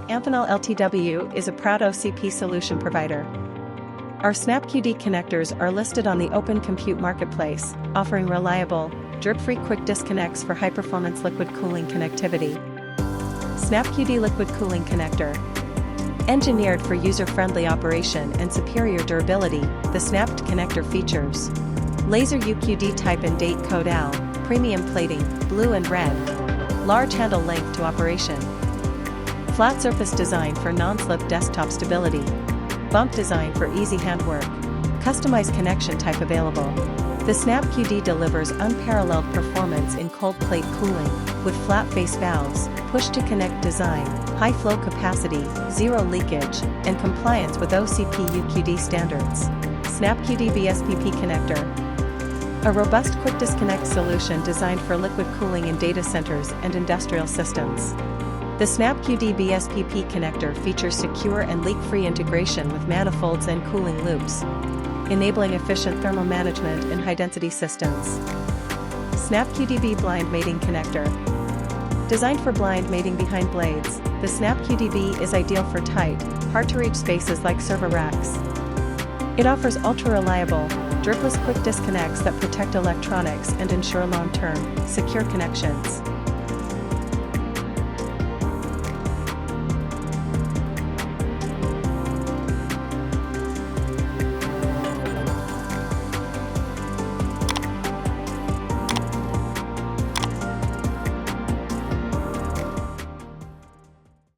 Amphenol Ltd is a proud OCP solution provider. Our SnapQD connectors are listed on the Open Compute Marketplace, offering reliable, drip-free quick disconnects for high-performance liquid cooling connectivity. SnapQD Liquid Cooling Connector. Engineered for user-friendly operation and superior durability, the snapped connector features laser UQD type and date code AL, premium plating, blue and red, large handle length to operation, flat surface design for non-slip desktop stability, bump design for easy handwork, customized connection type available. The SnapQD delivers unparalleled performance in cold plate cooling, with flat face valves, push-to-connect design, high flow capacity, zero leakage, and compliance with OCP UQD standards. SnapQD BSPP Connector. A robust quick disconnect solution designed for liquid cooling in data centers and industrial systems. The SnapQD BSPP connector features secure and leak-free integration with manifolds and cooling loops, enabling efficient thermal management in high-density systems. SnapQD Blind Mating Connector. Designed for blind mating behind blades, the SnapQD is ideal for tight, hard-to-reach spaces like server racks. It offers ultra-reliable, dripless quick disconnects that protect electronics and ensure long-term, secure connections.